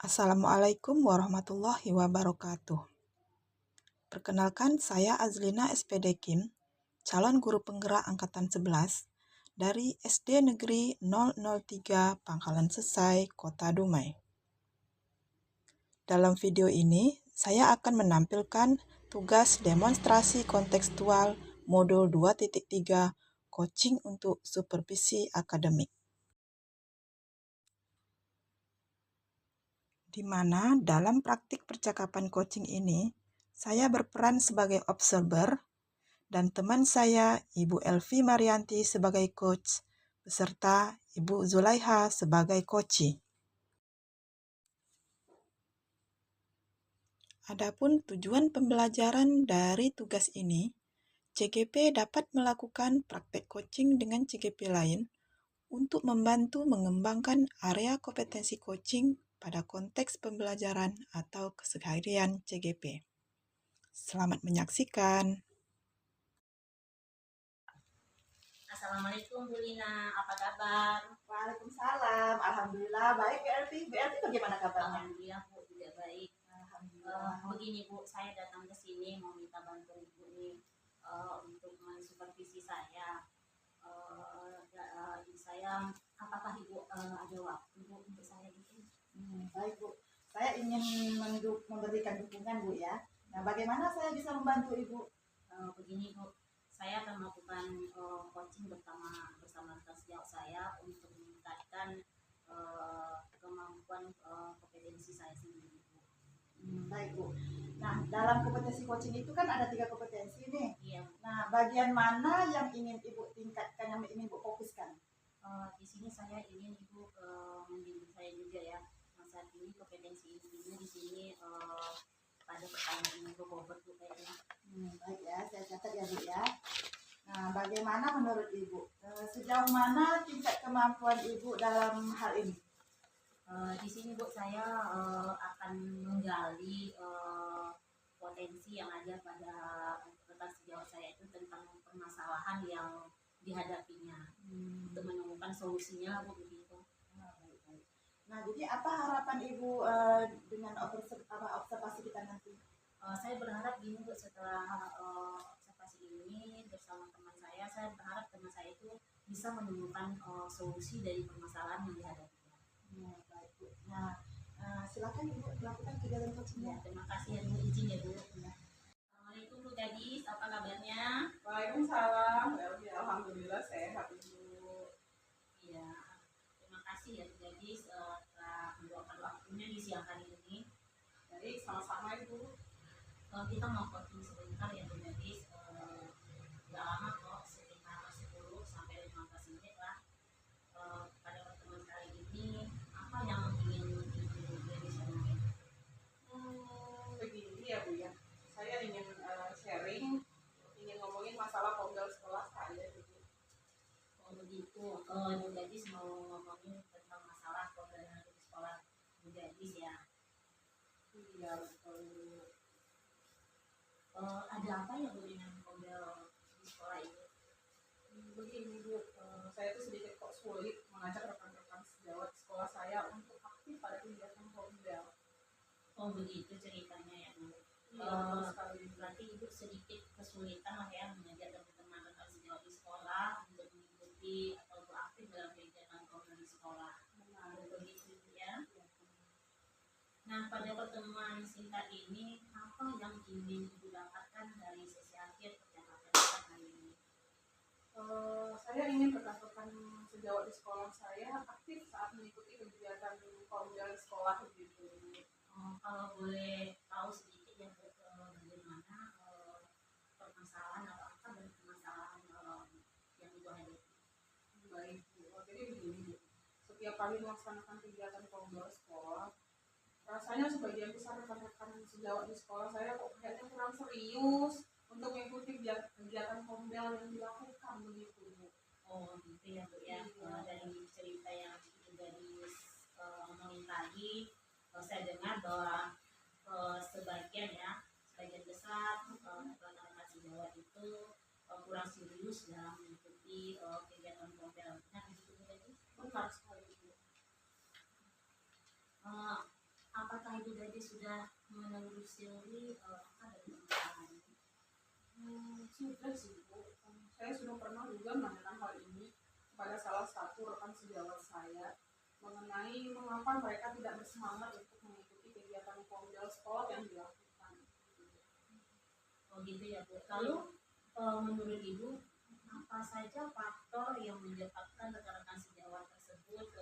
Assalamualaikum warahmatullahi wabarakatuh. Perkenalkan, saya Azlina SPD Kim, calon guru penggerak Angkatan 11 dari SD Negeri 003 Pangkalan Sesai, Kota Dumai. Dalam video ini, saya akan menampilkan tugas demonstrasi kontekstual modul 2.3 Coaching untuk Supervisi Akademik. Di mana dalam praktik percakapan coaching ini, saya berperan sebagai observer dan teman saya, Ibu Elvi Marianti sebagai coach, beserta Ibu Zulaiha sebagai coachee. Adapun tujuan pembelajaran dari tugas ini, CGP dapat melakukan praktek coaching dengan CGP lain untuk membantu mengembangkan area kompetensi coaching pada konteks pembelajaran atau keseharian CGP. Selamat menyaksikan. Assalamualaikum Bu Lina, apa kabar? Waalaikumsalam, alhamdulillah baik Bu Elvi. Bu Elvi bagaimana kabarnya? Alhamdulillah Bu juga baik. Begini Bu, saya datang ke sini mau minta bantuan Ibu nih untuk mensupervisi saya. Apakah Ibu ada waktu Bu untuk saya gitu? Baik Bu, saya ingin memberikan dukungan Bu ya. Nah, bagaimana saya bisa membantu Ibu? Begini Bu, saya akan melakukan coaching bersama sejawat saya untuk meningkatkan kemampuan kompetensi saya sendiri Bu. Baik Bu. Nah, dalam kompetensi coaching itu kan ada 3 kompetensi nih. Iya. Nah, bagian mana yang ingin Ibu tingkatkan, yang ingin Ibu fokuskan? Di sini saya ingin Ibu membimbing saya juga ya. Nah, saat ini kompetensi Ibu di sini pada pertanyaan Ibu bobot Bu kayaknya. Baik ya, saya catat ya Bu ya. Nah, bagaimana menurut Ibu? Sejauh mana tingkat kemampuan Ibu dalam hal ini? Di sini Bu, saya akan menggali potensi yang ada pada sejawat saya itu tentang permasalahan yang dihadapinya untuk menemukan solusinya Bu begitu. Nah, jadi apa harapan Ibu dengan observasi kita nanti? Saya berharap gini Bu, setelah observasi ini bersama teman saya berharap teman saya itu bisa menemukan solusi dari permasalahan yang dihadapinya. Baik Bu. Nah, silakan Ibu lakukan kegiatan coachingnya. Terima kasih ya Bu, izin ya Bu. Assalamualaikum Bu Gadis, apa kabarnya? Waalaikumsalam, alhamdulillah sehat Ibu. Iya, terima kasih ya Bu Gadis telah meluangkan waktunya di siang hari ini. Baik, sama-sama Ibu. Kita mau coaching sebentar ya Bu Gadis, gak lama kok, sekitar 10 sampai 15 menit lah. Pada pertemuan kali ini, apa yang ingin Ibu Gadis sampaikan? Begini ya Bu ya, saya ingin sharing, ingin ngomongin masalah pemodal sekolah saya Ibu. Oh begitu, Ibu Gadis mau ngomongin tentang masalah pembelajaran di sekolah Ibu Gadis ya. Iya betul. Ada apa ya Bu dengan pembelajaran di sekolah ini? Begini Bu, saya tuh sedikit kok sulit mengajak rekan-rekan sejawat sekolah saya untuk aktif pada kegiatan pemodal. Oh begitu ceritanya ya Bu. Betul sekali. Berarti Ibu sedikit kesulitan lah ya mengajak teman-teman rekan sejawat di sekolah untuk mengikuti atau beraktif dalam kegiatan pembelajaran di sekolah. Begitu ya. Nah, pada pertemuan singkat ini, apa yang ingin Ibu dapatkan dari sesi akhir percakapan kita hari ini? Saya ingin rekan-rekan sejawat di sekolah saya aktif saat mengikuti kegiatan pemodal sekolah begitu. Kalau boleh tahu sedikit ya bagaimana permasalahan atau apa dan permasalahan yang Ibu hadapi? Baik Bu, jadi begini Bu, setiap kali melaksanakan kegiatan pemodal sekolah, rasanya sebagian besar rekan-rekan sejawat di sekolah saya kok kayaknya kurang serius untuk mengikuti kegiatan pemodal yang dilakukan begitu Bu. Oh gitu ya Bu ya. Dari cerita yang Ibu Gadis omongin tadi, saya dengar bahwa sebagian besar rekan-rekan sejawat itu kurang serius dalam mengikuti kegiatan pembelajaran. Nah, begitu Bu Gadis. Benar sekali Bu. sudah menelusuri langkah dari pembicaraan ini? Sudah sih Bu. Saya sudah pernah juga menanyakan hal ini kepada salah satu rekan sejawat saya mengenai mengapa mereka tidak bersemangat untuk mengikuti kegiatan pemda sekolah yang dilakukan. Oh gitu ya Bu. Lalu menurut Ibu apa saja faktor yang menyebabkan rekan-rekan sejawat tersebut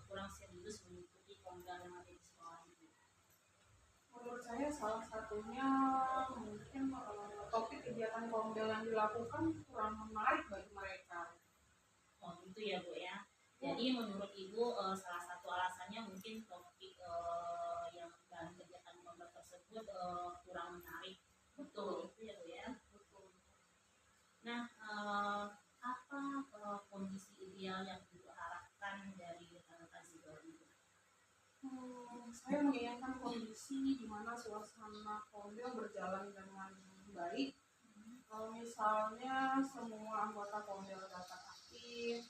kurang serius mengikuti program yang ada di sekolah itu? Menurut saya salah satunya mungkin topik kegiatan pemda yang dilakukan kurang menarik bagi mereka. Oh gitu ya Bu ya. Jadi menurut Ibu salah satu alasannya mungkin topik yang dalam kegiatan program tersebut kurang menarik. Betul itu ya Bu ya. Betul. Nah apa kondisi ideal yang Ibu harapkan dari rekan-rekan sejawat Ibu? Saya menginginkan kondisi di mana suasana pemda berjalan dengan baik. Misalnya semua anggota pemda dapat aktif,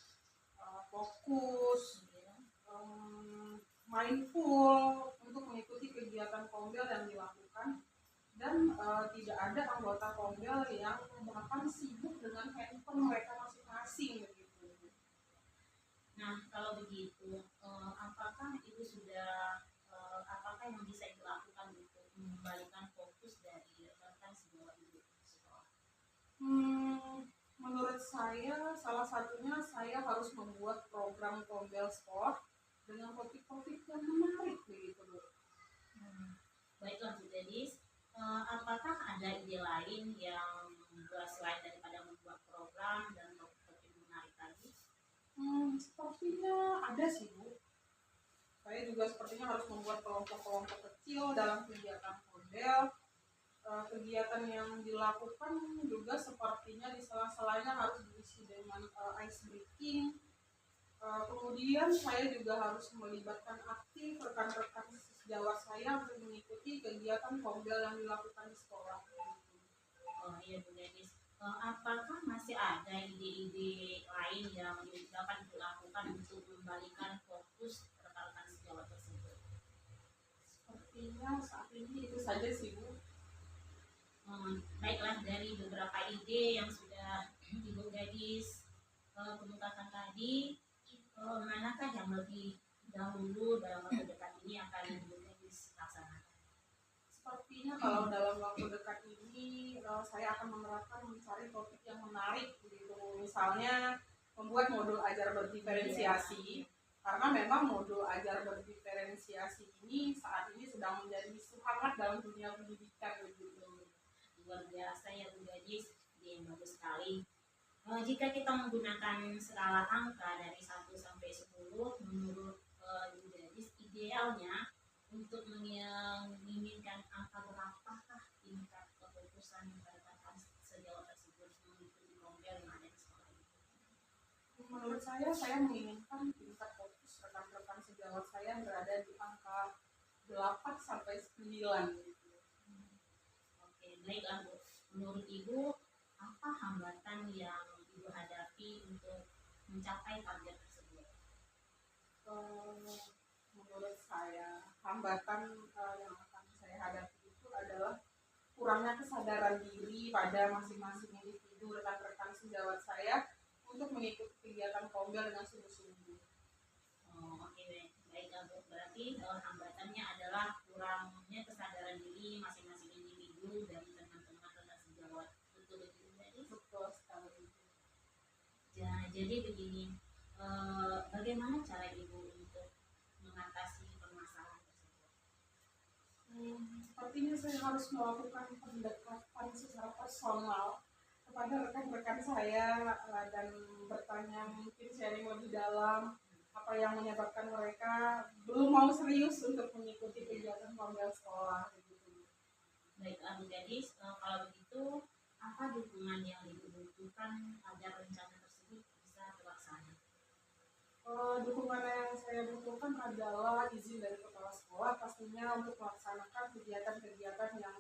fokus, mindful untuk mengikuti kegiatan pemda yang dilakukan, dan tidak ada anggota pemda yang bahkan sibuk dengan handphone mereka masing-masing begitu. Nah kalau begitu apakah Ibu sudah apakah yang bisa Ibu lakukan untuk mengembalikan fokus dari rekan-rekan sejawat Ibu di sekolah? Menurut saya salah satunya saya harus membuat program pemda sekolah dengan topik-topik yang menarik begitu Bu. Baiklah Bu Dedis, apakah ada ide lain yang selain daripada membuat program dan topik-topik menarik tadi? Sepertinya ada sih Bu. Saya juga sepertinya harus membuat kelompok-kelompok kecil dalam kegiatan model. Kegiatan yang dilakukan juga sepertinya di sela-selanya harus diisi dengan ice breaking. Kemudian saya juga harus melibatkan aktif rekan-rekan sejawat saya untuk mengikuti kegiatan model yang dilakukan di sekolah. Oh iya Bu Dedis, apakah masih ada ide-ide lain yang dapat dilakukan untuk membalikan fokus rekan-rekan sejawat tersebut? Sepertinya saat ini itu saja sih Bu. Baiklah dari beberapa ide yang sudah Ibu Gadis kemukakan tadi, manakah yang lebih dahulu dalam waktu dekat ini akan Ibu Gadis laksanakan? Sepertinya kalau dalam waktu dekat ini saya akan menerapkan mencari topik yang menarik begitu. Misalnya membuat modul ajar berdiferensiasi. Karena memang modul ajar berdiferensiasi ini saat ini sedang menjadi isu hangat dalam dunia pendidikan begitu. Luar biasa ya Bu Gadis, ide yang bagus sekali. Jika kita menggunakan skala angka dari 1 sampai 10, menurut Ibu Gadis idealnya untuk menginginkan angka berapakah tingkat kefokusan rekan sejawat tersebut mengikuti program yang ada di sekolah ini? Menurut saya menginginkan tingkat fokus rekan-rekan sejawat saya berada di angka 8 sampai 9 gitu. Oke, baiklah Bu. Menurut Ibu, apa hambatan yang Ibu hadapi untuk mencapai target tersebut? Menurut saya hambatan yang akan saya hadapi itu adalah kurangnya kesadaran diri pada masing-masing individu rekan-rekan sejawat saya untuk mengikuti kegiatan pemda dengan sungguh-sungguh. Oke, baiklah Bu. Berarti hambatannya adalah kurangnya kesadaran diri masing-masing individu dari teman-teman rekan sejawat. Betul begitu jadi? Betul sekali. Jadi begini, bagaimana cara Ibu untuk mengatasi permasalahan tersebut? Sepertinya saya harus melakukan pendekatan secara personal kepada rekan-rekan saya dan bertanya mungkin sharing lebih dalam apa yang menyebabkan mereka belum mau serius untuk mengikuti kegiatan pemda sekolah gitu. Baiklah Bu Gadis, kalau begitu apa dukungan yang Ibu butuhkan agar rencana tersebut bisa terlaksana? Dukungan yang saya butuhkan adalah izin dari kepala sekolah pastinya untuk melaksanakan kegiatan-kegiatan yang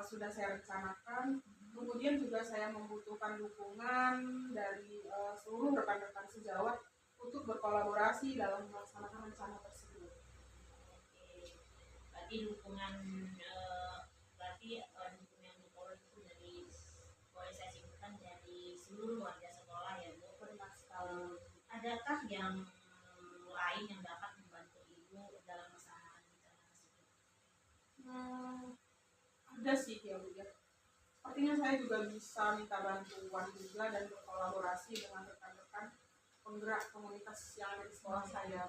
sudah saya rencanakan. Kemudian juga saya membutuhkan dukungan dari seluruh rekan-rekan sejawat untuk berkolaborasi dalam melaksanakan rencana tersebut. Oke, berarti dukungan dukungan psikolog itu dari, boleh saya simpulkan, dari seluruh warga sekolah ya Bu. Adakah yang lain yang dapat membantu Ibu dalam melaksanakan rencana tersebut? Ada sih ya Bu ya. Sepertinya saya juga bisa minta bantuan juga dan berkolaborasi dengan rekan-rekan penggerak komunitas yang ada di sekolah saya.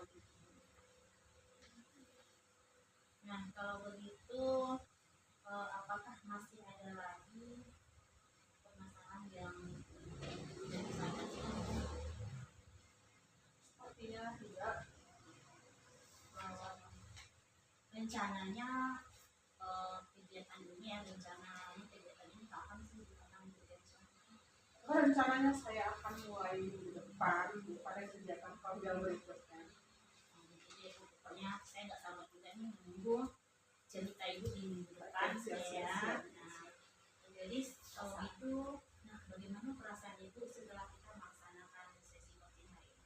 Nah, kalau begitu, apakah masih ada lagi permasalahan yang tidak disampaikan? Sepertinya tidak. Rencananya kegiatan ini kapan sih akan berlangsung? Rencananya saya akan mulai di depan pada kegiatan program berikutnya. Jadi pokoknya saya nggak sabar juga nih menunggu cerita Ibu di minggu depan ya. Nah, jadi itu, nah bagaimana perasaan Ibu setelah kita melaksanakan sesi coaching hari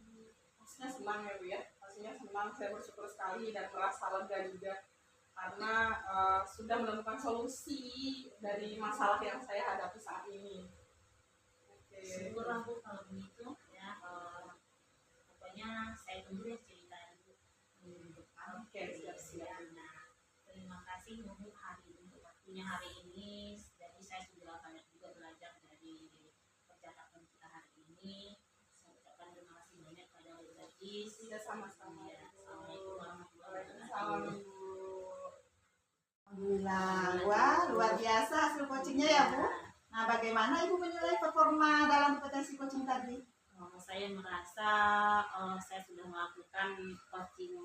ini? Pastinya senang ya Bu ya. Pastinya senang, saya bersyukur sekali dan merasa lega juga karena sudah menemukan solusi dari masalah yang saya hadapi saat ini. Syukurlah Bu kalau begitu ya. Pokoknya saya tunggu ya cerita Ibu minggu depan. Siap. Nah, terima kasih Bu untuk waktunya hari ini. Jadi saya sudah banyak juga belajar dari percakapan kita hari ini. Saya ucapkan terima kasih banyak pada Bu Gadis. Tidak sama-sama. Ya, Assalamualaikum warahmatullahi Waalaikumsalam. wabarakatuh. Alhamdulillah, wah luar biasa hasil coachingnya ya Bu. Nah, bagaimana Ibu menilai performa dalam kompetensi coaching tadi? Saya merasa saya sudah melakukan coaching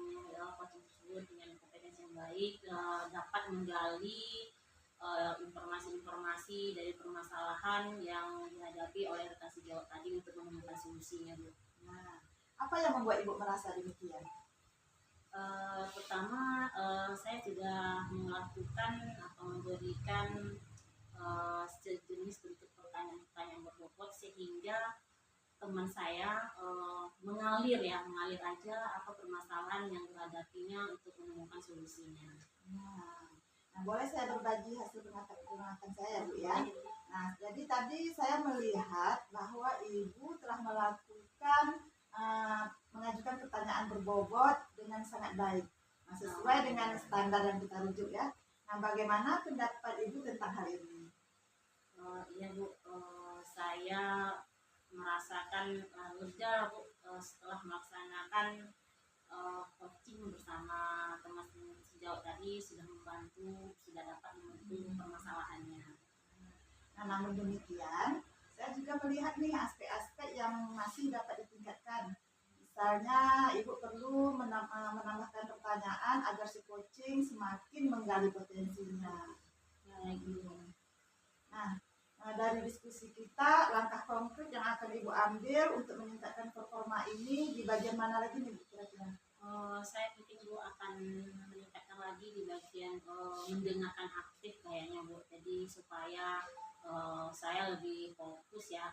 tersebut dengan kompetensi yang baik, dapat menggali informasi-informasi dari permasalahan yang dihadapi oleh rekan sejawat tadi untuk menemukan solusinya Bu. Nah, apa yang membuat Ibu merasa demikian? Pertama, saya sudah melakukan atau memberikan sejenis bentuk pertanyaan-pertanyaan berbobot sehingga teman saya mengalir aja apa permasalahan yang dihadapinya untuk menemukan solusinya. Nah, boleh saya berbagi hasil pengamatan saya Bu ya. Nah, jadi tadi saya melihat bahwa Ibu telah melakukan mengajukan pertanyaan berbobot dengan sangat baik. Nah, sesuai dengan standar yang kita rujuk ya. Nah, bagaimana pendapat Ibu tentang hal ini? Iya Bu, saya merasakan lega Bu setelah melaksanakan coaching bersama teman sejauh tadi, sudah dapat membantu permasalahannya. Nah, namun demikian, saya juga melihat nih aspek-aspek yang masih dapat ditingkatkan. Misalnya, Ibu perlu menambahkan pertanyaan agar si coaching semakin menggali potensinya. Nah, dari diskusi kita, langkah konkret yang akan Ibu ambil untuk meningkatkan performa ini di bagian mana lagi nih kira-kira? Saya pikir Bu akan meningkatkan lagi di bagian mendengarkan aktif kayaknya Bu. Jadi supaya saya lebih fokus ya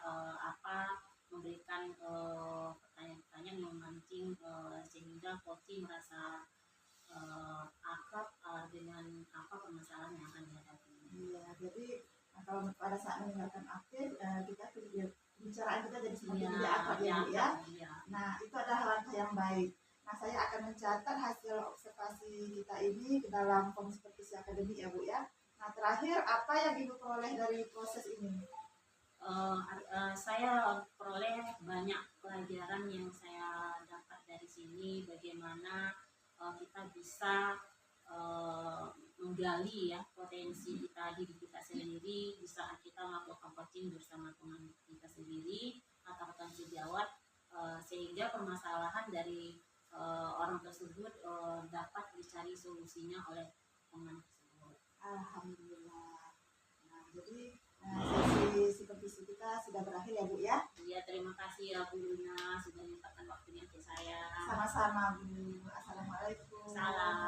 memberikan pertanyaan-pertanyaan yang memancing sehingga coaching merasa akrab dengan apa permasalahan yang akan dihadapi. Iya, jadi kalau pada saat mendengarkan aktif, kita pembicaraan kita jadi semakin lebih akrab ya Bu ya. Nah, itu adalah langkah yang baik. Nah, saya akan mencatat hasil observasi kita ini ke dalam form supervisi akademik ya Bu ya. Nah, terakhir apa yang Ibu peroleh dari proses ini? Saya peroleh banyak pelajaran yang saya dapat dari sini, bagaimana kita bisa menggali ya potensi kita, diri kita sendiri di saat kita melakukan coaching bersama teman kita sendiri atau rekan sejawat, sehingga permasalahan dari orang tersebut dapat dicari solusinya oleh teman tersebut. Alhamdulillah. Nah, jadi sesi supervisi kita sudah berakhir ya Bu ya. Iya, terima kasih ya Bu Luna sudah menyempatkan waktunya untuk saya. Sama-sama Bu. Assalamualaikum. Salam.